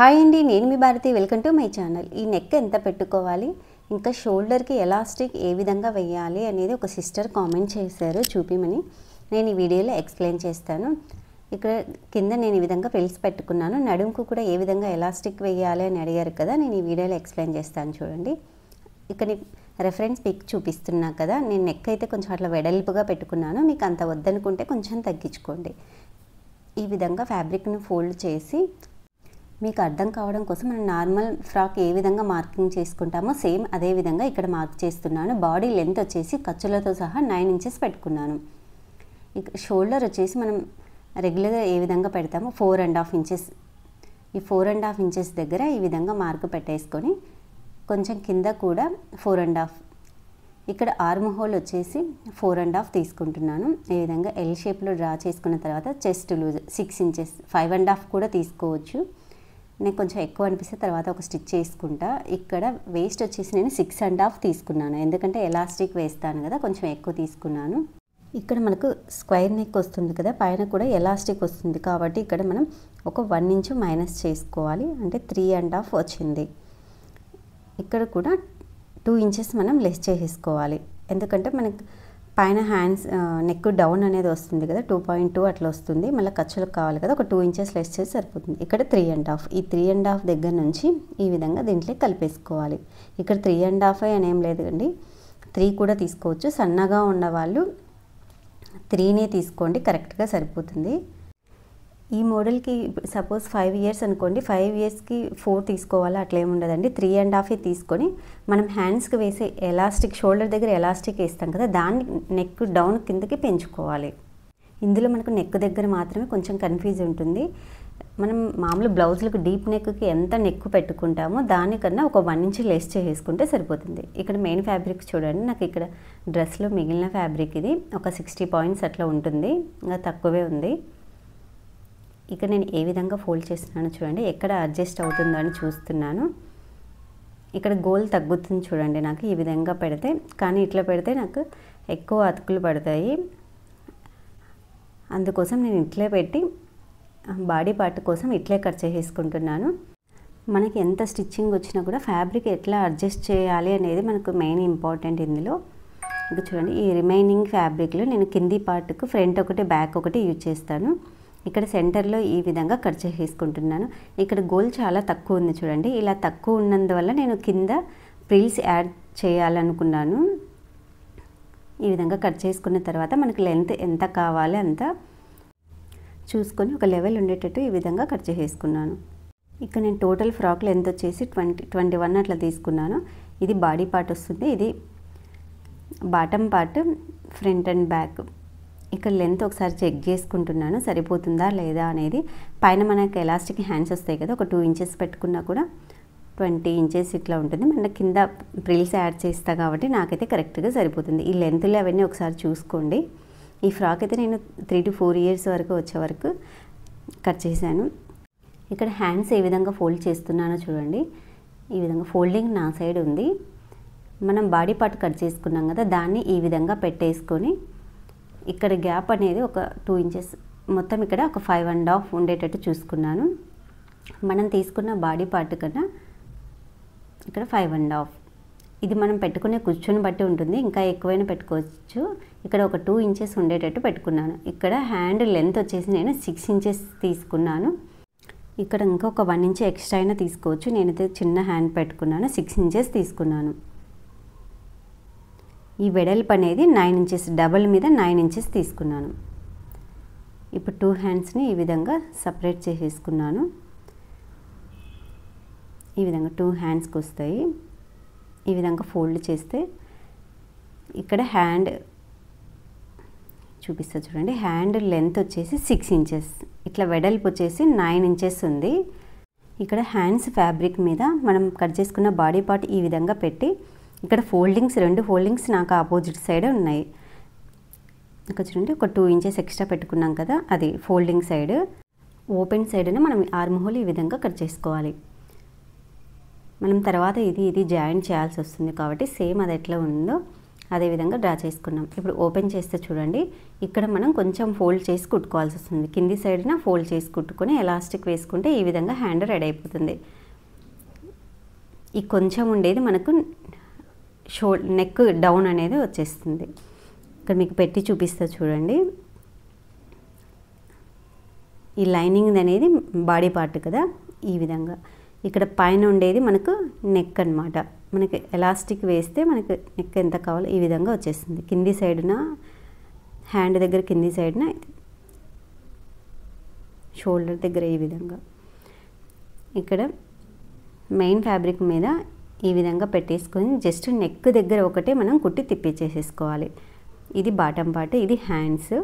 Hi అండి, నేను మీ Bharathi. Welcome to my channel. ఈ నెక్ ఎంత పెట్టుకోవాలి, ఇంకా షోల్డర్కి ఎలాస్టిక్ ఏ విధంగా వేయాలి అనేది ఒక సిస్టర్ కామెంట్ చేశారు, చూపిమని. నేను ఈ వీడియోలో ఎక్స్ప్లెయిన్ చేస్తాను. ఇక్కడ కింద నేను ఈ విధంగా ఫ్రిల్స్ పెట్టుకున్నాను. నడుముకు కూడా ఏ విధంగా ఎలాస్టిక్ వేయాలి అని అడిగారు కదా, నేను ఈ వీడియోలో ఎక్స్ప్లెయిన్ చేస్తాను చూడండి. ఇక్కడ రెఫరెన్స్ పిక్ చూపిస్తున్నా కదా, నేను నెక్ అయితే కొంచెం అట్లా వెడల్పుగా పెట్టుకున్నాను. మీకు అంత వద్దనుకుంటే కొంచెం తగ్గించుకోండి. ఈ విధంగా ఫ్యాబ్రిక్ను ఫోల్డ్ చేసి మీకు అర్థం కావడం కోసం మనం నార్మల్ ఫ్రాక్ ఏ విధంగా మార్కింగ్ చేసుకుంటామో సేమ్ అదే విధంగా ఇక్కడ మార్క్ చేస్తున్నాను. బాడీ లెంత్ వచ్చేసి ఖర్చులతో సహా 9 ఇంచెస్ పెట్టుకున్నాను. ఇక షోల్డర్ వచ్చేసి మనం రెగ్యులర్గా ఏ విధంగా పెడతామో 4.5 ఇంచెస్. ఈ 4.5 ఇంచెస్ దగ్గర ఈ విధంగా మార్క్ పెట్టేసుకొని కొంచెం కింద కూడా 4.5. ఇక్కడ ఆర్మ్ హోల్ వచ్చేసి 4.5 తీసుకుంటున్నాను. ఈ విధంగా ఎల్ షేప్లో డ్రా చేసుకున్న తర్వాత చెస్ట్ లూజ్ 6 ఇంచెస్, 5.5 కూడా తీసుకోవచ్చు. నేను కొంచెం ఎక్కువ అనిపిస్తే తర్వాత ఒక స్టిచ్ చేసుకుంటా. ఇక్కడ వేస్ట్ వచ్చేసి నేను 6.5 తీసుకున్నాను, ఎందుకంటే ఎలాస్టిక్ వేస్తాను కదా, కొంచెం ఎక్కువ తీసుకున్నాను. ఇక్కడ మనకు స్క్వేర్ నెక్ వస్తుంది కదా, పైన కూడా ఎలాస్టిక్ వస్తుంది కాబట్టి ఇక్కడ మనం ఒక 1 ఇంచ్ మైనస్ చేసుకోవాలి, అంటే 3.5 వచ్చింది. ఇక్కడ కూడా 2 ఇంచెస్ మనం లెస్ చేసేసుకోవాలి, ఎందుకంటే మనకు పైన హ్యాండ్స్ నెక్ డౌన్ అనేది వస్తుంది కదా, 2.2 అట్లా వస్తుంది. మళ్ళీ ఖర్చులకు కావాలి కదా, ఒక 2 ఇంచెస్ లెస్ చేసి సరిపోతుంది. ఇక్కడ 3.5, ఈ 3.5 దగ్గర నుంచి ఈ విధంగా దీంట్లో కలిపేసుకోవాలి. ఇక్కడ 3.5 అని ఏం లేదండి, 3 కూడా తీసుకోవచ్చు. సన్నగా ఉన్నవాళ్ళు 3నే తీసుకోండి, కరెక్ట్గా సరిపోతుంది. ఈ మోడల్కి సపోజ్ 5 ఇయర్స్ అనుకోండి, 5 ఇయర్స్కి 4 తీసుకోవాలి, అట్లా ఏమి ఉండదండి. 3.5 తీసుకొని మనం హ్యాండ్స్కి వేసే ఎలాస్టిక్, షోల్డర్ దగ్గర ఎలాస్టిక్ వేస్తాం కదా, దాన్ని నెక్ డౌన్ కిందకి పెంచుకోవాలి. ఇందులో మనకు నెక్ దగ్గర మాత్రమే కొంచెం కన్ఫ్యూజ్ ఉంటుంది. మనం మామూలు బ్లౌజులకు డీప్ నెక్కి ఎంత నెక్ పెట్టుకుంటామో దానికన్నా ఒక 1 ఇంచ్ లెస్ చేసుకుంటే సరిపోతుంది. ఇక్కడ మెయిన్ ఫ్యాబ్రిక్ చూడండి, నాకు ఇక్కడ డ్రెస్లో మిగిలిన ఫ్యాబ్రిక్ ఇది ఒక 60 పాయింట్స్ అట్లా ఉంటుంది, ఇంకా తక్కువే ఉంది. ఇక్కడ నేను ఏ విధంగా ఫోల్డ్ చేస్తున్నానో చూడండి, ఎక్కడ అడ్జస్ట్ అవుతుందో అని చూస్తున్నాను. ఇక్కడ గోల్ తగ్గుతుంది చూడండి నాకు ఈ విధంగా పెడితే, కానీ ఇట్లా పెడితే నాకు ఎక్కువ అతుకులు పడతాయి. అందుకోసం నేను ఇట్లే పెట్టి బాడీ పార్ట్ కోసం ఇట్లే కట్ చేసేసుకుంటున్నాను. మనకి ఎంత స్టిచ్చింగ్ వచ్చినా కూడా ఫ్యాబ్రిక్ ఎట్లా అడ్జస్ట్ చేయాలి అనేది మనకు మెయిన్ ఇంపార్టెంట్ ఇందులో. ఇంకా చూడండి, ఈ రిమైనింగ్ ఫ్యాబ్రిక్లో నేను కింది పార్ట్కు ఫ్రంట్ ఒకటి బ్యాక్ ఒకటి యూజ్ చేస్తాను. ఇక్కడ సెంటర్లో ఈ విధంగా కట్ చేసుకుంటున్నాను. ఇక్కడ గోల్ చాలా తక్కువ ఉంది చూడండి, ఇలా తక్కువ ఉన్నందువల్ల నేను కింద ప్రిల్స్ యాడ్ చేయాలనుకున్నాను. ఈ విధంగా కట్ చేసుకున్న తర్వాత మనకు లెంత్ ఎంత కావాలి అంత చూసుకొని ఒక లెవెల్ ఉండేటట్టు ఈ విధంగా కట్ చేసుకున్నాను. ఇక్కడ నేను టోటల్ ఫ్రాక్ లెంత్ వచ్చేసి 21 అట్లా తీసుకున్నాను. ఇది బాడీ పార్ట్ వస్తుంది, ఇది bottom part front and back. ఇక్కడ లెంత్ ఒకసారి చెక్ చేసుకుంటున్నాను సరిపోతుందా లేదా అనేది. పైన మనకి ఎలాస్టిక్ హ్యాండ్స్ వస్తాయి కదా, ఒక 2 ఇంచెస్ పెట్టుకున్నా కూడా 20 ఇంచెస్ ఇట్లా ఉంటుంది. మన కింద ప్రిల్స్ యాడ్ చేస్తా కాబట్టి నాకైతే కరెక్ట్గా సరిపోతుంది. ఈ లెంత్లు అవన్నీ ఒకసారి చూసుకోండి. ఈ ఫ్రాక్ అయితే నేను 3 to 4 ఇయర్స్ వరకు వచ్చే వరకు కట్ చేశాను. ఇక్కడ హ్యాండ్స్ ఏ విధంగా ఫోల్డ్ చేస్తున్నానో చూడండి, ఈ విధంగా ఫోల్డింగ్ నా సైడ్ ఉంది. మనం బాడీ పార్ట్ కట్ చేసుకున్నాం కదా, దాన్ని ఈ విధంగా పెట్టేసుకొని ఇక్కడ గ్యాప్ అనేది ఒక 2 ఇంచెస్, మొత్తం ఇక్కడ ఒక 5.5 ఉండేటట్టు చూసుకున్నాను. మనం తీసుకున్న బాడీ పార్ట్ కన్నా ఇక్కడ 5.5. ఇది మనం పెట్టుకునే కూర్చొని బట్టి ఉంటుంది, ఇంకా ఎక్కువైనా పెట్టుకోవచ్చు. ఇక్కడ ఒక 2 ఇంచెస్ ఉండేటట్టు పెట్టుకున్నాను. ఇక్కడ హ్యాండ్ లెంత్ వచ్చేసి నేను 6 ఇంచెస్ తీసుకున్నాను. ఇక్కడ ఇంకా ఒక 1 ఇంచ్ ఎక్స్ట్రా అయినా తీసుకోవచ్చు. నేనైతే చిన్న హ్యాండ్ పెట్టుకున్నాను, 6 ఇంచెస్ తీసుకున్నాను. ఈ వెడల్పు అనేది 9 ఇంచెస్, డబల్ మీద 9 ఇంచెస్ తీసుకున్నాను. ఇప్పుడు 2 హ్యాండ్స్ని ఈ విధంగా సపరేట్ చేసేసుకున్నాను. ఈ విధంగా 2 హ్యాండ్స్కి వస్తాయి. ఈ విధంగా ఫోల్డ్ చేస్తే ఇక్కడ హ్యాండ్ చూపిస్తా చూడండి, హ్యాండ్ లెంత్ వచ్చేసి 6 ఇంచెస్, ఇట్లా వెడల్పు వచ్చేసి 9 ఇంచెస్ ఉంది. ఇక్కడ హ్యాండ్స్ ఫ్యాబ్రిక్ మీద మనం కట్ చేసుకున్న బాడీ పార్ట్ ఈ విధంగా పెట్టి ఇక్కడ ఫోల్డింగ్స్, 2 ఫోల్డింగ్స్ నాకు ఆపోజిట్ సైడ్ ఉన్నాయి. ఇక్కడ చూడండి, ఒక 2 ఇంచెస్ ఎక్స్ట్రా పెట్టుకున్నాం కదా, అది ఫోల్డింగ్ సైడ్. ఓపెన్ సైడ్ని మనం ఆర్మ్ హోల్ ఈ విధంగా కట్ చేసుకోవాలి. మనం తర్వాత ఇది జాయింట్ చేయాల్సి వస్తుంది కాబట్టి సేమ్ అది ఎట్లా ఉందో అదేవిధంగా డ్రా చేసుకున్నాం. ఇప్పుడు ఓపెన్ చేస్తే చూడండి, ఇక్కడ మనం కొంచెం ఫోల్డ్ చేసి కుట్టుకోవాల్సి వస్తుంది. కింది సైడ్న ఫోల్డ్ చేసి కుట్టుకొని ఎలాస్టిక్ వేసుకుంటే ఈ విధంగా హ్యాండ్ రెడీ అయిపోతుంది. ఈ కొంచెం ఉండేది మనకు నెక్ డౌన్ అనేది వచ్చేస్తుంది. ఇక్కడ మీకు పెట్టి చూపిస్తా చూడండి. ఈ లైనింగ్ అనేది బాడీ పార్ట్ కదా, ఈ విధంగా ఇక్కడ పైన ఉండేది మనకు నెక్ అన్నమాట. మనకి ఎలాస్టిక్ వేస్తే మనకి నెక్ ఎంత కావాలో ఈ విధంగా వచ్చేస్తుంది. కింది సైడ్న హ్యాండ్ దగ్గర కింది సైడ్న షోల్డర్ దగ్గర ఈ విధంగా ఇక్కడ మెయిన్ ఫ్యాబ్రిక్ మీద ఈ విధంగా పెట్టేసుకొని జస్ట్ నెక్ దగ్గర ఒకటే మనం కుట్టి తిప్పించేసేసుకోవాలి. ఇది బాటమ్ పార్ట్, ఇది హ్యాండ్స్.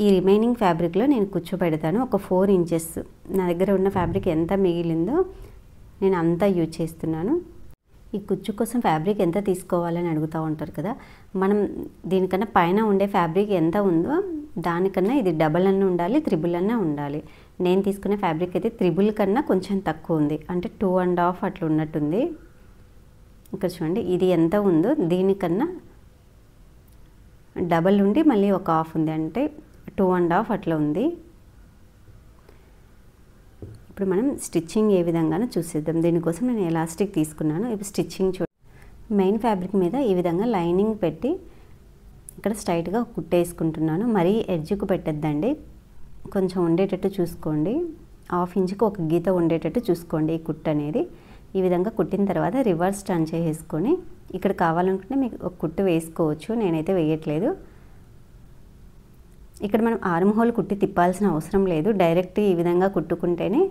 ఈ రిమైనింగ్ ఫ్యాబ్రిక్లో నేను కూర్చోబెడతాను. ఒక 4 ఇంచెస్ నా దగ్గర ఉన్న ఫ్యాబ్రిక్ ఎంత మిగిలిందో నేను అంతా యూజ్ చేస్తున్నాను. ఈ కుచ్చు కోసం ఫ్యాబ్రిక్ ఎంత తీసుకోవాలని అడుగుతూ ఉంటారు కదా, మనం దీనికన్నా పైన ఉండే ఫ్యాబ్రిక్ ఎంత ఉందో దానికన్నా ఇది డబల్ అన్న ఉండాలి, త్రిబుల్ అన్న ఉండాలి. నేను తీసుకునే ఫ్యాబ్రిక్ అయితే త్రిబుల్ కన్నా కొంచెం తక్కువ ఉంది, అంటే 2.5 అట్లా ఉన్నట్టుంది. ఇక్కడ చూడండి, ఇది ఎంత ఉందో దీనికన్నా డబల్ ఉండి మళ్ళీ ఒక హాఫ్ ఉంది, అంటే 2.5 అట్లా ఉంది. ఇప్పుడు మనం స్టిచ్చింగ్ ఏ విధంగానో చూసేద్దాం. దీనికోసం నేను ఎలాస్టిక్ తీసుకున్నాను. ఇప్పుడు స్టిచ్చింగ్ మెయిన్ ఫ్యాబ్రిక్ మీద ఈ విధంగా లైనింగ్ పెట్టి ఇక్కడ స్ట్రైట్గా కుట్టేసుకుంటున్నాను. మరీ ఎడ్జ్కు పెట్టద్దండి, కొంచెం ఉండేటట్టు చూసుకోండి. 1/2 ఇంచుకు ఒక గీత ఉండేటట్టు చూసుకోండి ఈ కుట్టు అనేది. ఈ విధంగా కుట్టిన తర్వాత రివర్స్ టర్న్ చేసేసుకొని ఇక్కడ కావాలనుకుంటే మీకు ఒక కుట్టు వేసుకోవచ్చు, నేనైతే వేయట్లేదు. ఇక్కడ మనం ఆర్మ్ హోల్ కుట్టి తిప్పాల్సిన అవసరం లేదు, డైరెక్ట్ ఈ విధంగా కుట్టుకుంటేనే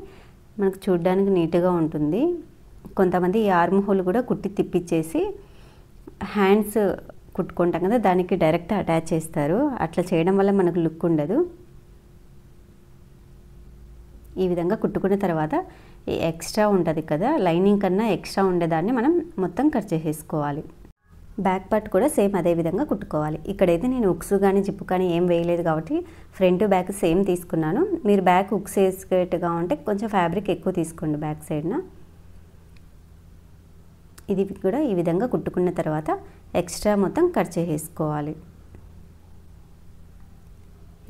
మనకు చూడడానికి నీట్గా ఉంటుంది. కొంతమంది ఈ ఆర్మ్ హోల్ కూడా కుట్టి తిప్పిచ్చేసి హ్యాండ్స్ కుట్టుకుంటాం కదా, దానికి డైరెక్ట్ అటాచ్ చేస్తారు. అట్లా చేయడం వల్ల మనకు లుక్ ఉండదు. ఈ విధంగా కుట్టుకున్న తర్వాత ఈ ఎక్స్ట్రా ఉంటుంది కదా, లైనింగ్ కన్నా ఎక్స్ట్రా ఉండేదాన్ని మనం మొత్తం కట్ చేసేసుకోవాలి. బ్యాక్ పార్ట్ కూడా సేమ్ అదే విధంగా కుట్టుకోవాలి. ఇక్కడైతే నేను ఉక్స్ కానీ జిప్పు కానీ ఏం వేయలేదు కాబట్టి ఫ్రంట్ బ్యాక్ సేమ్ తీసుకున్నాను. మీరు బ్యాక్ ఉక్స్ వేసుకేట్టుగా ఉంటే కొంచెం ఫ్యాబ్రిక్ ఎక్కువ తీసుకోండి బ్యాక్ సైడ్న. ఇది కూడా ఈ విధంగా కుట్టుకున్న తర్వాత ఎక్స్ట్రా మొత్తం కట్ చేసేసుకోవాలి.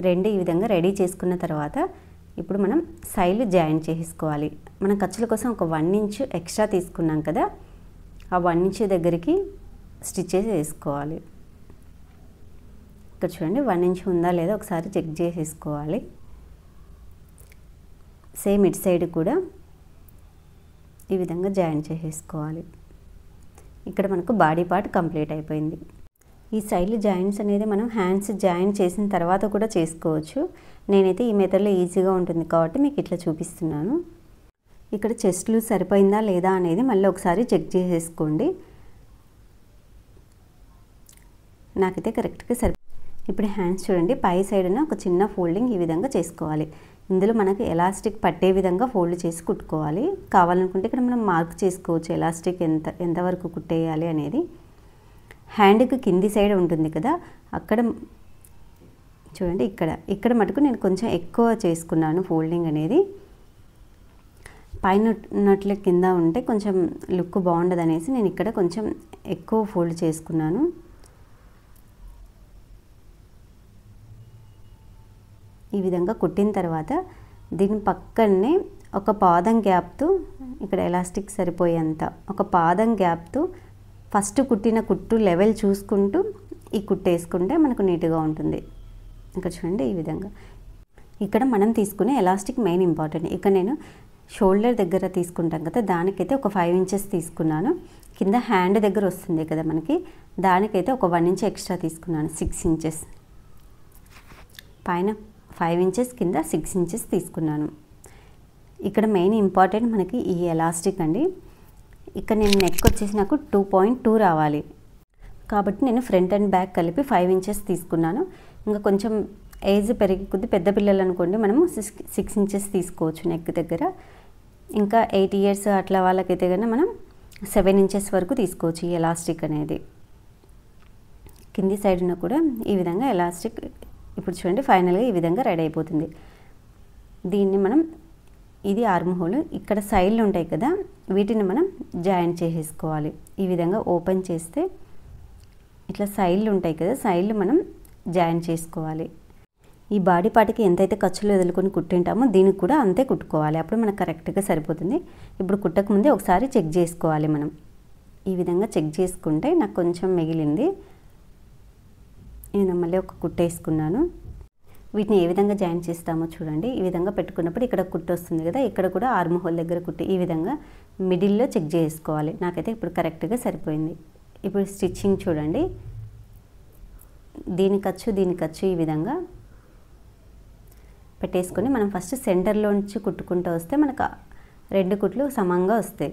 రెండు ఈ విధంగా రెడీ చేసుకున్న తర్వాత ఇప్పుడు మనం సైడ్ జాయింట్ చేసుకోవాలి. మనం ఖర్చుల కోసం ఒక 1 ఇంచ్ ఎక్స్ట్రా తీసుకున్నాం కదా, ఆ 1 ఇంచ్ దగ్గరికి స్టిచ్చెస్ వేసుకోవాలి. ఇక్కడ చూడండి 1 ఇంచ్ ఉందా లేదా ఒకసారి చెక్ చేసేసుకోవాలి. సేమ్ ఇటు సైడ్ కూడా ఈ విధంగా జాయింట్ చేసేసుకోవాలి. ఇక్కడ మనకు బాడీ పార్ట్ కంప్లీట్ అయిపోయింది. ఈ సైడ్ జాయింట్స్ అనేది మనం హ్యాండ్స్ జాయింట్ చేసిన తర్వాత కూడా చేసుకోవచ్చు. నేనైతే ఈ మెథడ్లో ఈజీగా ఉంటుంది కాబట్టి మీకు ఇట్లా చూపిస్తున్నాను. ఇక్కడ చెస్ట్ లూజ్ సరిపోయిందా లేదా అనేది మళ్ళీ ఒకసారి చెక్ చేసేసుకోండి. నాకైతే కరెక్ట్గా ఇప్పుడు హ్యాండ్స్ చూడండి, పై సైడ్న ఒక చిన్న ఫోల్డింగ్ ఈ విధంగా చేసుకోవాలి. ఇందులో మనకి ఎలాస్టిక్ పట్టే విధంగా ఫోల్డ్ చేసి కుట్టుకోవాలి. కావాలనుకుంటే ఇక్కడ మనం మార్క్ చేసుకోవచ్చు ఎలాస్టిక్ ఎంతవరకు కుట్టేయాలి అనేది. హ్యాండ్కి కింది సైడ్ ఉంటుంది కదా, అక్కడ చూడండి ఇక్కడ మటుకు నేను కొంచెం ఎక్కువ చేసుకున్నాను ఫోల్డింగ్ అనేది. పైన ఉన్నట్ల కింద ఉంటే కొంచెం లుక్ బాగుండదు అనేసి నేను ఇక్కడ కొంచెం ఎక్కువ ఫోల్డ్ చేసుకున్నాను. ఈ విధంగా కుట్టిన తర్వాత దీని పక్కనే ఒక పాదం గ్యాప్తో ఇక్కడ ఎలాస్టిక్ సరిపోయేంత ఒక పాదం గ్యాప్తో ఫస్ట్ కుట్టిన కుట్టు లెవెల్ చూసుకుంటూ ఈ కుట్టు వేసుకుంటే మనకు నీట్గా ఉంటుంది. ఇక్కడ చూడండి ఈ విధంగా. ఇక్కడ మనం తీసుకునే ఎలాస్టిక్ మెయిన్ ఇంపార్టెంట్. ఇక్కడ నేను షోల్డర్ దగ్గర తీసుకుంటాం కదా, దానికైతే ఒక 5 ఇంచెస్ తీసుకున్నాను. కింద హ్యాండ్ దగ్గర వస్తుంది కదా మనకి, దానికైతే ఒక 1 ఇంచ్ ఎక్స్ట్రా తీసుకున్నాను, 6 ఇంచెస్. పైన 5 ఇంచెస్, కింద 6 ఇంచెస్ తీసుకున్నాను. ఇక్కడ మెయిన్ ఇంపార్టెంట్ మనకి ఈ ఎలాస్టిక్ అండి. ఇక్కడ నేను నెక్ వచ్చేసి నాకు 2.2 రావాలి కాబట్టి నేను ఫ్రంట్ అండ్ బ్యాక్ కలిపి 5 ఇంచెస్ తీసుకున్నాను. ఇంకా కొంచెం ఏజ్ పెరిగి కొద్ది పెద్ద పిల్లలు అనుకోండి మనము 6 ఇంచెస్ తీసుకోవచ్చు నెక్ దగ్గర. ఇంకా 8 ఇయర్స్ అట్లా వాళ్ళకైతే కన్నా మనం 7 ఇంచెస్ వరకు తీసుకోవచ్చు ఈ ఎలాస్టిక్ అనేది. కింది సైడ్న కూడా ఈ విధంగా ఎలాస్టిక్ ఇప్పుడు చూడండి ఫైనల్గా ఈ విధంగా రెడీ అయిపోతుంది. దీన్ని మనం ఇది ఆర్మ్ హోల్, ఇక్కడ సైడ్లు ఉంటాయి కదా వీటిని మనం జాయింట్ చేసేసుకోవాలి. ఈ విధంగా ఓపెన్ చేస్తే ఇట్లా సైడ్లు ఉంటాయి కదా, సైడ్లు మనం జాయిన్ చేసుకోవాలి. ఈ బాడీ పార్ట్కి ఎంతైతే ఖర్చులు వదులుకొని కుట్టింటామో దీనికి కూడా అంతే కుట్టుకోవాలి. అప్పుడు మనకు కరెక్ట్గా సరిపోతుంది. ఇప్పుడు కుట్టక ముందే ఒకసారి చెక్ చేసుకోవాలి మనం. ఈ విధంగా చెక్ చేసుకుంటే నాకు కొంచెం మిగిలింది. నేను మళ్ళీ ఒక కుట్టేసుకున్నాను. వీటిని ఏ విధంగా జాయిన్ చేస్తామో చూడండి. ఈ విధంగా పెట్టుకున్నప్పుడు ఇక్కడ కుట్టు వస్తుంది కదా, ఇక్కడ కూడా ఆర్మ్ హోల్ దగ్గర కుట్టి ఈ విధంగా మిడిల్లో చెక్ చేసుకోవాలి. నాకైతే ఇప్పుడు కరెక్ట్గా సరిపోయింది. ఇప్పుడు స్టిచ్చింగ్ చూడండి. దీని ఖర్చు ఈ విధంగా పెట్టేసుకొని మనం ఫస్ట్ సెంటర్లో నుంచి కుట్టుకుంటూ వస్తే మనకు 2 కుట్లు సమంగా వస్తాయి.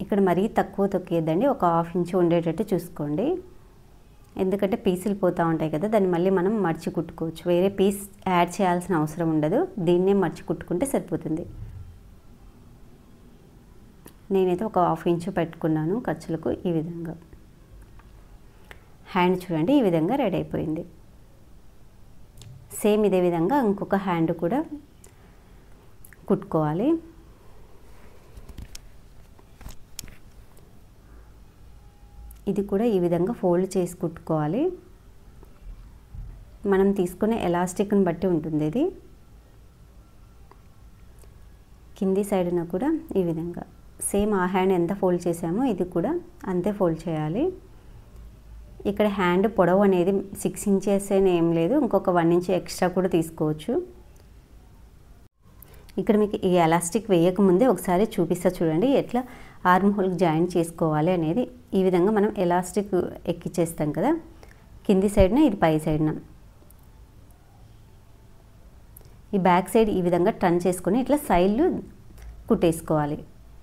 ఇక్కడ మరీ తక్కువ తొక్కేద్దండి, ఒక 1/2 ఇంచు ఉండేటట్టు చూసుకోండి. ఎందుకంటే పీసులు పోతూ ఉంటాయి కదా, దాన్ని మళ్ళీ మనం మర్చి కుట్టుకోవచ్చు. వేరే పీస్ యాడ్ చేయాల్సిన అవసరం ఉండదు, దీన్నే మర్చి కుట్టుకుంటే సరిపోతుంది. నేనైతే ఒక 1/2 ఇంచు పెట్టుకున్నాను ఖర్చులకు. ఈ విధంగా హ్యాండ్ చూడండి, ఈ విధంగా రెడీ అయిపోయింది. సేమ్ ఇదే విధంగా ఇంకొక హ్యాండ్ కూడా కుట్టుకోవాలి. ఇది కూడా ఈ విధంగా ఫోల్డ్ చేసి కుట్టుకోవాలి. మనం తీసుకునే ఎలాస్టిక్ని బట్టి ఉంటుంది ఇది. కింది సైడ్న కూడా ఈ విధంగా సేమ్ ఆ హ్యాండ్ ఎంత ఫోల్డ్ చేసామో ఇది కూడా అంతే ఫోల్డ్ చేయాలి. ఇక్కడ హ్యాండ్ పొడవు అనేది 6 ఇంచెస్ ఏం లేదు, ఇంకొక 1 ఇంచ్ ఎక్స్ట్రా కూడా తీసుకోవచ్చు. ఇక్కడ మీకు ఈ ఎలాస్టిక్ వేయకముందే ఒకసారి చూపిస్తా చూడండి, ఎట్లా ఆర్మ్ హోల్కి జాయిన్ చేసుకోవాలి అనేది. ఈ విధంగా మనం ఎలాస్టిక్ ఎక్కిచ్చేస్తాం కదా, కింది సైడ్న ఇది పై సైడ్న. ఈ బ్యాక్ సైడ్ ఈ విధంగా టర్న్ చేసుకొని ఇట్లా సైడ్లు కుట్టేసుకోవాలి.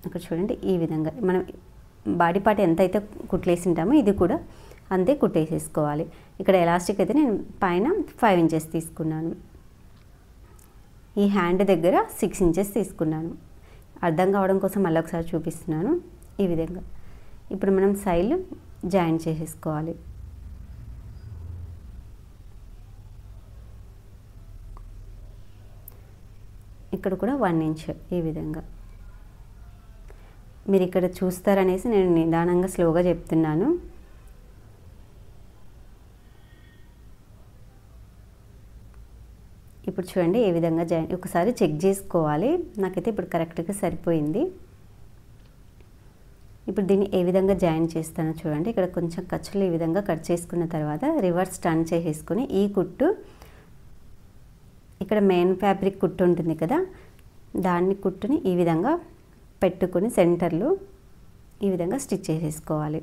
ఇక్కడ చూడండి, ఈ విధంగా మనం బాడీ పార్ట్ ఎంత అయితే కుట్లేసి ఉంటామో ఇది కూడా అంతే కుట్టేసేసుకోవాలి. ఇక్కడ ఎలాస్టిక్ అయితే నేను పైన 5 ఇంచెస్ తీసుకున్నాను, ఈ హ్యాండ్ దగ్గర 6 ఇంచెస్ తీసుకున్నాను. అర్థం కావడం కోసం మళ్ళీ ఒకసారి చూపిస్తున్నాను. ఈ విధంగా ఇప్పుడు మనం సైడ్ జాయిన్ చేసేసుకోవాలి. ఇక్కడ కూడా 1 ఇంచ్ ఈ విధంగా. మీరు ఇక్కడ చూస్తారనేసి నేను నిదానంగా స్లోగా చెప్తున్నాను. ఇప్పుడు చూడండి ఏ విధంగా జాయిన్, ఒకసారి చెక్ చేసుకోవాలి. నాకైతే ఇప్పుడు కరెక్ట్గా సరిపోయింది. ఇప్పుడు దీన్ని ఏ విధంగా జాయిన్ చేస్తానో చూడండి. ఇక్కడ కొంచెం ఖర్చులు ఈ విధంగా కట్ చేసుకున్న తర్వాత రివర్స్ టర్న్ చేసేసుకొని ఈ కుట్టు ఇక్కడ మెయిన్ ఫ్యాబ్రిక్ కుట్టు ఉంటుంది కదా, దాన్ని కుట్టుని ఈ విధంగా పెట్టుకొని సెంటర్లో ఈ విధంగా స్టిచ్ చేసేసుకోవాలి.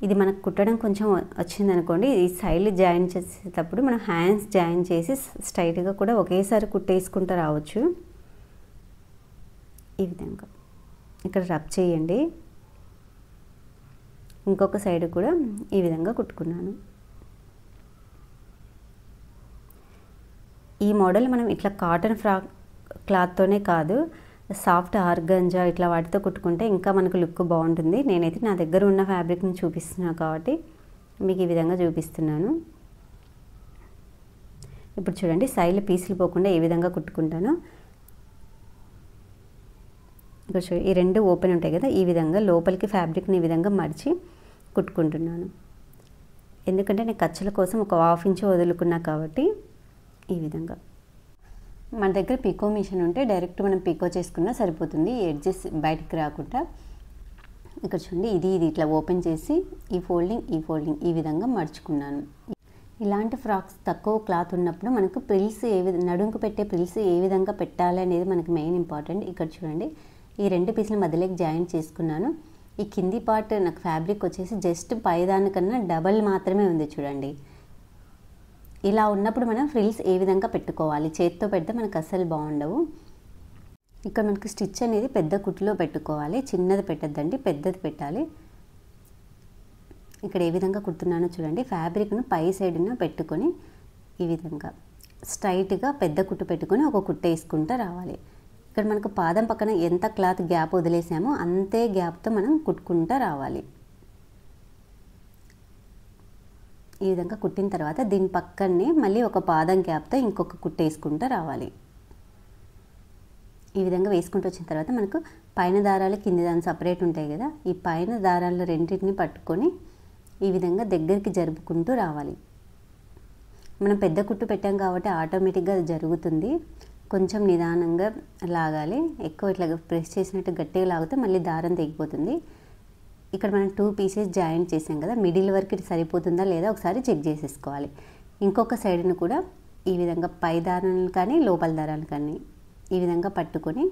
ఇది మనకు కుట్టడం కొంచెం వచ్చిందనుకోండి, ఈ సైడ్ జాయిన్ చేసేటప్పుడు మనం హ్యాండ్స్ జాయిన్ చేసి స్ట్రైట్గా కూడా ఒకేసారి కుట్టేసుకుంటూ రావచ్చు. ఈ విధంగా ఇక్కడ రబ్ చేయండి. ఇంకొక సైడ్ కూడా ఈ విధంగా కుట్టుకున్నాను. ఈ మోడల్ మనం ఇట్లా కాటన్ ఫ్రాక్ క్లాత్తోనే కాదు, సాఫ్ట్ ఆర్గంజా ఇట్లా వాటితో కుట్టుకుంటే ఇంకా మనకు లుక్ బాగుంటుంది. నేనైతే నా దగ్గర ఉన్న ఫ్యాబ్రిక్ని చూపిస్తున్నాను కాబట్టి మీకు ఈ విధంగా చూపిస్తున్నాను. ఇప్పుడు చూడండి సైడ్లు పీసులు పోకుండా ఏ విధంగా కుట్టుకుంటానో. ఇక్కడ చూడండి, ఈ 2 ఓపెన్ ఉంటాయి కదా, ఈ విధంగా లోపలికి ఫ్యాబ్రిక్ని ఈ విధంగా మడిచి కుట్టుకుంటున్నాను. ఎందుకంటే నేను ఖర్చుల కోసం ఒక 1/2 ఇంచ్ వదులుకున్నా కాబట్టి ఈ విధంగా. మన దగ్గర పీకో మిషన్ ఉంటే డైరెక్ట్ మనం పీకో చేసుకున్నా సరిపోతుంది, ఎడ్జెస్ బయటికి రాకుండా. ఇక్కడ చూడండి, ఇది ఇట్లా ఓపెన్ చేసి ఈ ఫోల్డింగ్ ఈ విధంగా మడుచుకున్నాను. ఇలాంటి ఫ్రాక్స్ తక్కువ క్లాత్ ఉన్నప్పుడు మనకు ప్రిల్స్ నడుంకు పెట్టే ప్రిల్స్ ఏ విధంగా పెట్టాలి అనేది మనకు మెయిన్ ఇంపార్టెంట్. ఇక్కడ చూడండి, ఈ 2 పీసుల మధ్యలోకి జాయిన్ చేసుకున్నాను. ఈ కింది పార్ట్ నాకు ఫ్యాబ్రిక్ వచ్చేసి జస్ట్ పైదానికన్నా డబల్ మాత్రమే ఉంది చూడండి. ఇలా ఉన్నప్పుడు మనం ఫ్రిల్స్ ఏ విధంగా పెట్టుకోవాలి, చేతితో పెడితే మనకు అస్సలు బాగుండవు. ఇక్కడ మనకు స్టిచ్ అనేది పెద్ద కుట్టులో పెట్టుకోవాలి, చిన్నది పెట్టద్దండి, పెద్దది పెట్టాలి. ఇక్కడ ఏ విధంగా కుడుతున్నానో చూడండి, ఫ్యాబ్రిక్ను పై సైడ్న పెట్టుకొని ఈ విధంగా స్ట్రైట్గా పెద్ద కుట్టు పెట్టుకొని ఒక కుట్టు వేసుకుంటూ రావాలి. ఇక్కడ మనకు పాదం పక్కన ఎంత క్లాత్ గ్యాప్ వదిలేసామో అంతే గ్యాప్తో మనం కుట్టుకుంటూ రావాలి. ఈ విధంగా కుట్టిన తర్వాత దీని పక్కనే మళ్ళీ ఒక పాదం గ్యాప్తో ఇంకొక కుట్టు వేసుకుంటూ రావాలి. ఈ విధంగా వేసుకుంటూ వచ్చిన తర్వాత మనకు పైన దారాలు కింది దాని సపరేట్ ఉంటాయి కదా, ఈ పైన దారాలు రెండింటిని పట్టుకొని ఈ విధంగా దగ్గరికి జరుపుకుంటూ రావాలి. మనం పెద్ద కుట్టు పెట్టాం కాబట్టి ఆటోమేటిక్గా అది జరుగుతుంది. కొంచెం నిదానంగా లాగాలి. ఎక్కువ ఇట్లా ప్రెస్ చేసినట్టు గట్టిగా లాగితే మళ్ళీ దారం తెగిపోతుంది. ఇక్కడ మనం 2 పీసెస్ జాయింట్ చేసాం కదా, మిడిల్ వరకు ఇది సరిపోతుందా లేదా ఒకసారి చెక్ చేసేసుకోవాలి. ఇంకొక సైడ్ని కూడా ఈ విధంగా పై దారాలు కానీ లోపల దారాలు కానీ ఈ విధంగా పట్టుకొని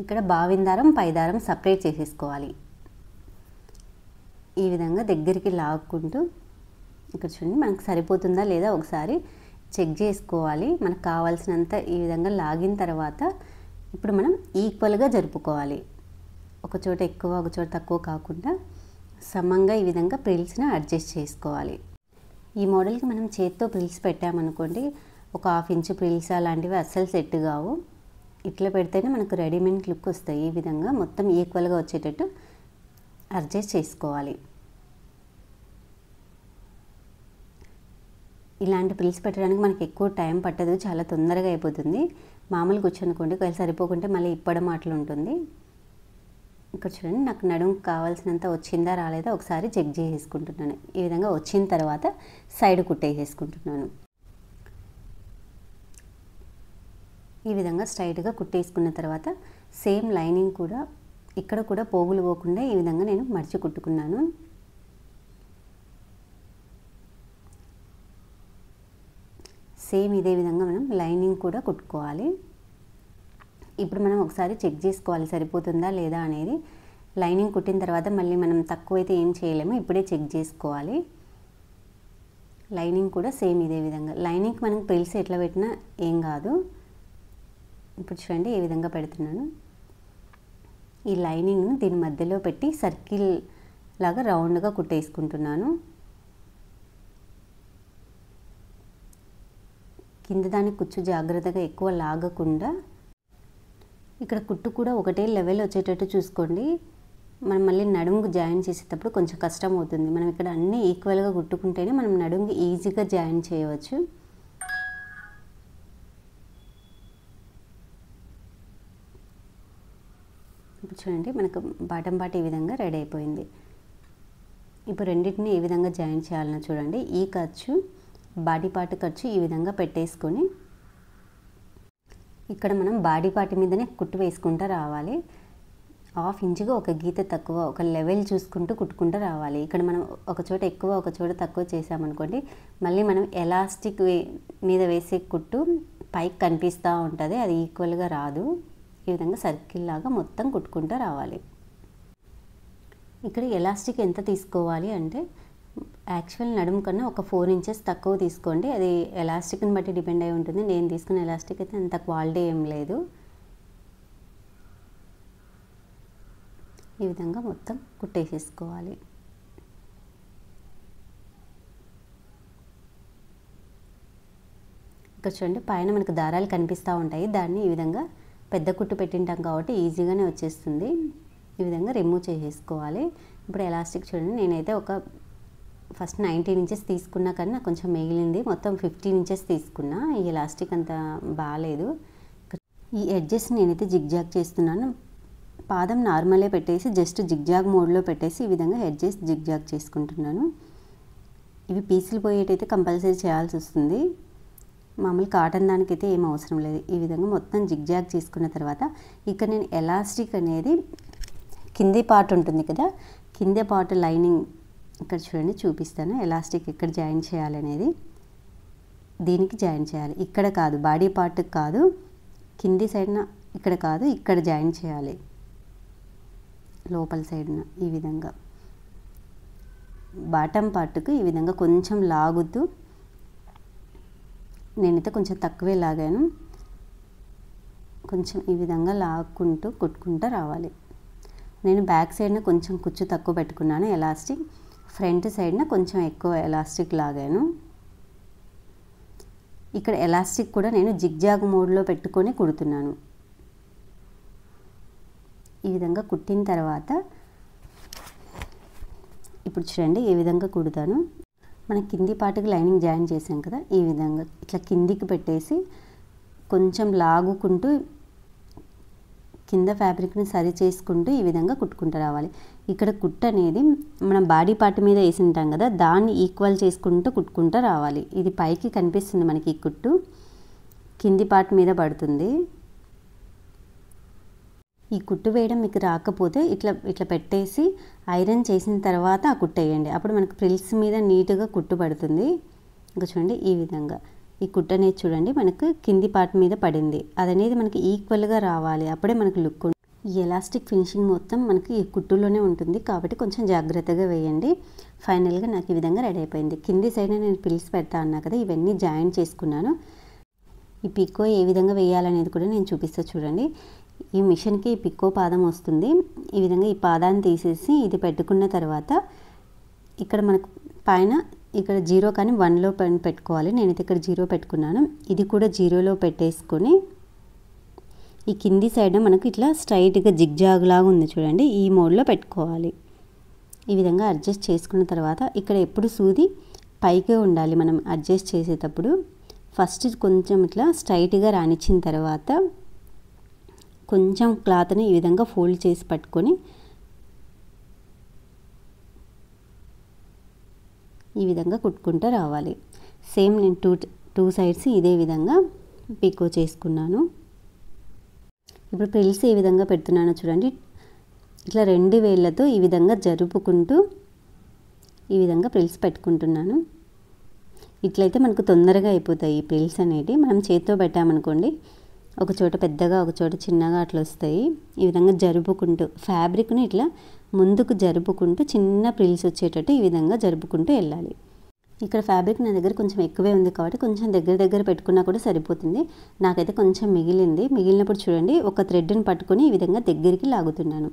ఇక్కడ బావిన దారం పై దారం సపరేట్ చేసేసుకోవాలి. ఈ విధంగా దగ్గరికి లాక్కుంటూ ఇక్కడ చూడండి మనకు సరిపోతుందా లేదా ఒకసారి చెక్ చేసుకోవాలి. మనకు కావాల్సినంత ఈ విధంగా లాగిన తర్వాత ఇప్పుడు మనం ఈక్వల్గా జరుపుకోవాలి. ఒక చోట ఎక్కువ ఒక చోట తక్కువ కాకుండా సమంగా ఈ విధంగా ప్రిల్స్ని అడ్జస్ట్ చేసుకోవాలి. ఈ మోడల్కి మనం చేత్తో ప్రిల్స్ పెట్టామనుకోండి, ఒక 1/2 ఇంచు ప్రిల్స్ అలాంటివి అస్సలు సెట్ కావు. ఇట్లా పెడితేనే మనకు రెడీమేడ్ లుక్ వస్తాయి. ఈ విధంగా మొత్తం ఈక్వల్గా వచ్చేటట్టు అడ్జస్ట్ చేసుకోవాలి. ఇలాంటి ప్రిల్స్ పెట్టడానికి మనకి ఎక్కువ టైం పట్టదు, చాలా తొందరగా అయిపోతుంది. మామూలు కూర్చొనుకోండి, ఒకవేళ సరిపోకుంటే మళ్ళీ ఇప్పడం అట్లా ఉంటుంది. ఇక్కడ చూడండి నాకు నడుముకు కావాల్సినంత వచ్చిందా రాలేదా ఒకసారి చెక్ చేసుకుంటున్నాను. ఈ విధంగా వచ్చిన తర్వాత సైడ్ కుట్టేసేసుకుంటున్నాను. ఈ విధంగా స్ట్రైట్గా కుట్టేసుకున్న తర్వాత సేమ్ లైనింగ్ కూడా ఇక్కడ కూడా పోగులు పోకుండా ఈ విధంగా నేను మడిచి కుట్టుకున్నాను. సేమ్ ఇదే విధంగా మనం లైనింగ్ కూడా కుట్టుకోవాలి. ఇప్పుడు మనం ఒకసారి చెక్ చేసుకోవాలి సరిపోతుందా లేదా అనేది. లైనింగ్ కుట్టిన తర్వాత మళ్ళీ మనం తక్కువైతే ఏం చేయలేము, ఇప్పుడే చెక్ చేసుకోవాలి. లైనింగ్ కూడా సేమ్ ఇదే విధంగా. లైనింగ్కి మనం ప్రిల్స్ ఎట్లా పెట్టినా ఏం కాదు. ఇప్పుడు చూడండి ఏ విధంగా పెడుతున్నాను. ఈ లైనింగ్ను దీని మధ్యలో పెట్టి సర్కిల్ లాగా రౌండ్గా కుట్టేసుకుంటున్నాను. కింద దానికి కుచ్చు జాగ్రత్తగా ఎక్కువ లాగకుండా ఇక్కడ కుట్టు కూడా ఒకటే లెవెల్ వచ్చేటట్టు చూసుకోండి. మనం మళ్ళీ నడుముకు జాయిన్ చేసేటప్పుడు కొంచెం కష్టం అవుతుంది. మనం ఇక్కడ అన్నీ ఈక్వల్గా కుట్టుకుంటేనే మనం నడుముకి ఈజీగా జాయిన్ చేయవచ్చు. ఇప్పుడు చూడండి మనకు బాటం పార్ట్ ఈ విధంగా రెడీ అయిపోయింది. ఇప్పుడు రెండింటిని ఏ విధంగా జాయిన్ చేయాలనో చూడండి. ఈ ఖర్చు బాడీ పార్ట్ ఖర్చు ఈ విధంగా పెట్టేసుకొని ఇక్కడ మనం బాడీ పార్ట్ మీదనే కుట్టు వేసుకుంటూ రావాలి. 1/2 ఇంచుగా ఒక గీత తక్కువ, ఒక లెవెల్ చూసుకుంటూ కుట్టుకుంటూ రావాలి. ఇక్కడ మనం ఒక చోట ఎక్కువ ఒక చోట తక్కువ చేసామనుకోండి, మళ్ళీ మనం ఎలాస్టిక్ మీద వేసే కుట్టు పైకి కనిపిస్తూ ఉంటుంది, అది ఈక్వల్గా రాదు. ఈ విధంగా సర్కిల్ లాగా మొత్తం కుట్టుకుంటూ రావాలి. ఇక్కడ ఎలాస్టిక్ ఎంత తీసుకోవాలి అంటే యాక్చువల్ నడుము కన్నా ఒక 4 ఇంచెస్ తక్కువ తీసుకోండి. అది ఎలాస్టిక్ని బట్టి డిపెండ్ అయి ఉంటుంది. నేను తీసుకున్న ఎలాస్టిక్ అయితే అంత క్వాలిటీ ఏం లేదు. ఈ విధంగా మొత్తం కుట్టేసేసుకోవాలి. ఇక్కడ చూడండి పైన మనకు దారాలు కనిపిస్తూ ఉంటాయి. దాన్ని ఈ విధంగా పెద్ద కుట్టు పెట్టింటాం కాబట్టి ఈజీగానే వచ్చేస్తుంది. ఈ విధంగా రిమూవ్ చేసేసుకోవాలి. ఇప్పుడు ఎలాస్టిక్ చూడండి, నేనైతే ఒక ఫస్ట్ 19 ఇంచెస్ తీసుకున్నా కానీ నాకు కొంచెం మిగిలింది. మొత్తం 15 ఇంచెస్ తీసుకున్నా. ఈ ఎలాస్టిక్ అంత బాగాలేదు. ఈ ఎడ్జెస్ నేనైతే జిగ్జాగ్ చేస్తున్నాను. పాదం నార్మలే పెట్టేసి జస్ట్ జిగ్జాగ్ మోడ్లో పెట్టేసి ఈ విధంగా ఎడ్జెస్ జిగ్జాగ్ చేసుకుంటున్నాను. ఇవి పీసులు పోయేటైతే కంపల్సరీ చేయాల్సి వస్తుంది. మామూలు కాటన్ దానికైతే ఏం అవసరం లేదు. ఈ విధంగా మొత్తం జిగ్జాగ్ చేసుకున్న తర్వాత ఇక్కడ నేను ఎలాస్టిక్ అనేది కింది పార్ట్ ఉంటుంది కదా, కింద పార్ట్ లైనింగ్ ఇక్కడ చూడండి చూపిస్తాను. ఎలాస్టిక్ ఎక్కడ జాయిన్ చేయాలనేది దీనికి జాయిన్ చేయాలి. ఇక్కడ కాదు, బాడీ పార్ట్కి కాదు, కింది సైడ్న ఇక్కడ కాదు, ఇక్కడ జాయిన్ చేయాలి. లోపల సైడ్న ఈ విధంగా బాటమ్ పార్ట్కు ఈ విధంగా కొంచెం లాగుతూ, నేనైతే కొంచెం తక్కువే లాగాను, కొంచెం ఈ విధంగా లాక్కుంటూ కుట్టుకుంటూ రావాలి. నేను బ్యాక్ సైడ్న కొంచెం కుచ్చు తక్కువ పెట్టుకున్నాను ఎలాస్టిక్, ఫ్రంట్ సైడ్న కొంచెం ఎక్కువ ఎలాస్టిక్ లాగాను. ఇక్కడ ఎలాస్టిక్ కూడా నేను జిగ్జాగ్ మోడ్లో పెట్టుకొని కుడుతున్నాను. ఈ విధంగా కుట్టిన తర్వాత ఇప్పుడు చూడండి ఏ విధంగా కుడతాను. మన కింది పార్ట్కి లైనింగ్ జాయిన్ చేసాం కదా, ఈ విధంగా ఇట్లా కిందికి పెట్టేసి కొంచెం లాగుకుంటూ కింద ఫ్యాబ్రిక్ని సరి చేసుకుంటూ ఈ విధంగా కుట్టుకుంటూ రావాలి. ఇక్కడ కుట్టు అనేది మనం బాడీ పార్ట్ మీద వేసి ఉంటాం కదా, దాన్ని ఈక్వల్ చేసుకుంటూ కుట్టుకుంటూ రావాలి. ఇది పైకి కనిపిస్తుంది మనకి, ఈ కుట్టు కింది పార్ట్ మీద పడుతుంది. ఈ కుట్టు వేయడం మీకు రాకపోతే ఇట్లా పెట్టేసి ఐరన్ చేసిన తర్వాత ఆ కుట్టు వేయండి. అప్పుడు మనకు ఫ్రిల్స్ మీద నీట్గా కుట్టు పడుతుంది. ఇంకా చూడండి ఈ విధంగా ఈ కుట్టు అనేది చూడండి మనకు కింది పార్ట్ మీద పడింది. అదనేది మనకి ఈక్వల్గా రావాలి, అప్పుడే మనకు లుక్. ఈ ఎలాస్టిక్ ఫినిషింగ్ మొత్తం మనకి ఈ కుట్టులోనే ఉంటుంది కాబట్టి కొంచెం జాగ్రత్తగా వేయండి. ఫైనల్గా నాకు ఈ విధంగా రెడీ అయిపోయింది. కింది సైడ్ నేను ఫ్రిల్స్ పెడతా అన్నా కదా, ఇవన్నీ జాయిన్ చేసుకున్నాను. ఈ పిక్కో ఏ విధంగా వేయాలనేది కూడా నేను చూపిస్తా చూడండి. ఈ మిషన్కి ఈ పిక్కో పాదం వస్తుంది. ఈ విధంగా ఈ పాదాన్ని తీసేసి ఇది పెట్టుకున్న తర్వాత ఇక్కడ మనకు పైన ఇక్కడ 0 కానీ 1లో పెట్టుకోవాలి. నేనైతే ఇక్కడ 0 పెట్టుకున్నాను. ఇది కూడా 0లో పెట్టేసుకొని ఈ కింది సైడ్ మనకు ఇట్లా స్ట్రైట్గా జిగ్జాగ్ లాగా ఉంది చూడండి, ఈ మోడ్లో పెట్టుకోవాలి. ఈ విధంగా అడ్జస్ట్ చేసుకున్న తర్వాత ఇక్కడ ఎప్పుడు సూది పైకే ఉండాలి. మనం అడ్జస్ట్ చేసేటప్పుడు ఫస్ట్ కొంచెం ఇట్లా స్ట్రైట్గా రానిచ్చిన తర్వాత కొంచెం క్లాత్ని ఈ విధంగా ఫోల్డ్ చేసి పట్టుకొని ఈ విధంగా కుట్టుకుంటూ రావాలి. సేమ్ నేను టూ సైడ్స్ ఇదే విధంగా పికో చేసుకున్నాను. ఇప్పుడు ఫ్రిల్స్ ఏ విధంగా పెడుతున్నానో చూడండి. ఇట్లా 2 వేళ్ళతో ఈ విధంగా జరుపుకుంటూ ఈ విధంగా ఫ్రిల్స్ పెట్టుకుంటున్నాను. ఇట్లయితే మనకు తొందరగా అయిపోతాయి ఈ ఫ్రిల్స్ అనేవి. మనం చేతితో పెట్టామనుకోండి ఒక చోట పెద్దగా ఒక చోట చిన్నగా అట్లా వస్తాయి. ఈ విధంగా జరుపుకుంటూ ఫ్యాబ్రిక్ని ఇట్లా ముందుకు జరుపుకుంటూ చిన్న ఫ్రిల్స్ వచ్చేటట్టు ఈ విధంగా జరుపుకుంటూ వెళ్ళాలి. ఇక్కడ ఫ్యాబ్రిక్ నా దగ్గర కొంచెం ఎక్కువే ఉంది కాబట్టి కొంచెం దగ్గర పెట్టుకున్నా కూడా సరిపోతుంది. నాకైతే కొంచెం మిగిలినప్పుడు చూడండి ఒక థ్రెడ్ని పట్టుకొని ఈ విధంగా దగ్గరికి లాగుతున్నాను.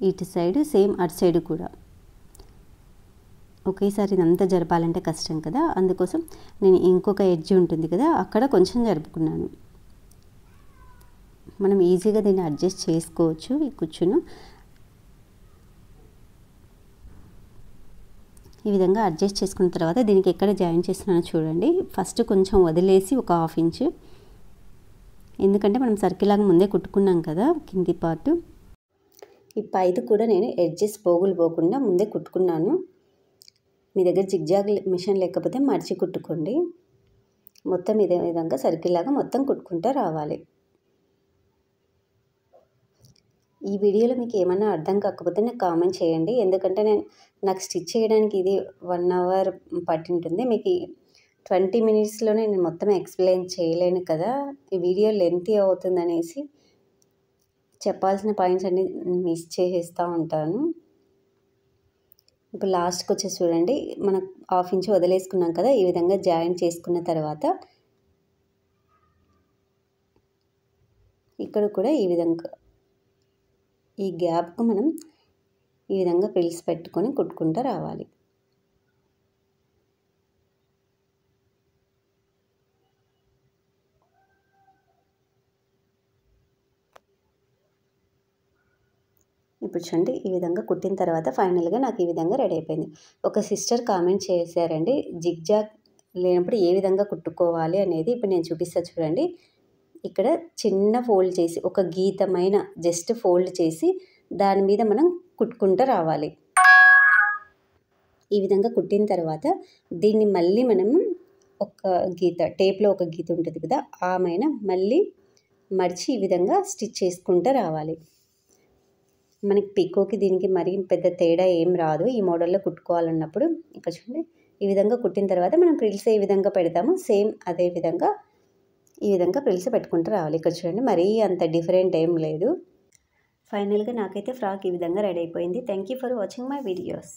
ఇటు సైడ్ సేమ్ అటు సైడ్ కూడా ఒకేసారి ఇదంతా జరపాలంటే కష్టం కదా, అందుకోసం నేను ఇంకొక ఎడ్జ్ ఉంటుంది కదా అక్కడ కొంచెం జరుపుకున్నాను. మనం ఈజీగా దీన్ని అడ్జస్ట్ చేసుకోవచ్చు. ఈ కుచ్చును ఈ విధంగా అడ్జస్ట్ చేసుకున్న తర్వాత దీనికి ఎక్కడ జాయిన్ చేస్తున్నానో చూడండి. ఫస్ట్ కొంచెం వదిలేసి ఒక 1/2 ఇంచ్, ఎందుకంటే మనం సర్కిల్ లాగా ముందే కుట్టుకున్నాం కదా కింది పార్ట్. ఈ పైది కూడా నేను ఎడ్జెస్ పోగులు పోకుండా ముందే కుట్టుకున్నాను. మీ దగ్గర జిగ్జాగ్ మిషన్ లేకపోతే మడిచి కుట్టుకోండి. మొత్తం ఇదే విధంగా సర్కిల్ లాగా మొత్తం కుట్టుకుంటూ రావాలి. ఈ వీడియోలో మీకు ఏమైనా అర్థం కాకపోతే నాకు కామెంట్ చేయండి, ఎందుకంటే నాకు స్టిచ్ చేయడానికి ఇది 1 అవర్ పట్టింటుంది. మీకు 20 మినిట్స్లోనే నేను మొత్తం ఎక్స్ప్లెయిన్ చేయలేను కదా, ఈ వీడియో లెంతీ అవుతుందనేసి చెప్పాల్సిన పాయింట్స్ అన్ని మిస్ చేసేస్తూ ఉంటాను. ఇప్పుడు లాస్ట్కి వచ్చేసి చూడండి మనం 1/2 ఇంచ్ వదిలేసుకున్నాం కదా, ఈ విధంగా జాయిన్ చేసుకున్న తర్వాత ఇక్కడ కూడా ఈ విధంగా ఈ గ్యాప్కు మనం ఈ విధంగా ఫ్రిల్స్ పెట్టుకొని కుట్టుకుంటూ రావాలి. ఇప్పుడు చూడండి ఈ విధంగా కుట్టిన తర్వాత ఫైనల్గా నాకు ఈ విధంగా రెడీ అయిపోయింది. ఒక సిస్టర్ కామెంట్ చేశారండి, జిగ్జాగ్ లేనప్పుడు ఏ విధంగా కుట్టుకోవాలి అనేది. ఇప్పుడు నేను చూపిస్తాను చూడండి. ఇక్కడ చిన్న ఫోల్డ్ చేసి ఒక గీతమైన జస్ట్ ఫోల్డ్ చేసి దాని మీద మనం కుట్టుకుంటూ రావాలి. ఈ విధంగా కుట్టిన తర్వాత దీన్ని మళ్ళీ మనం ఒక గీత టేప్లో ఒక గీత ఉంటుంది కదా, ఆమెన మళ్ళీ మడిచి ఈ విధంగా స్టిచ్ చేసుకుంటూ రావాలి. మనకి పికోకి దీనికి మరీ పెద్ద తేడా ఏం రాదు ఈ మోడల్లో కుట్టుకోవాలన్నప్పుడు. ఇక్కడ చూడండి ఈ విధంగా కుట్టిన తర్వాత మనం ఫ్రిల్స్ ఏ విధంగా పెడతామో సేమ్ అదే విధంగా ఈ విధంగా ఫ్రిల్స్ పెట్టుకుంటూ రావాలి. ఇక్కడ చూడండి మరీ అంత డిఫరెంట్ ఏం లేదు. ఫైనల్గా నాకైతే ఫ్రాక్ ఈ విధంగా రెడీ అయిపోయింది. Thank you for watching my videos.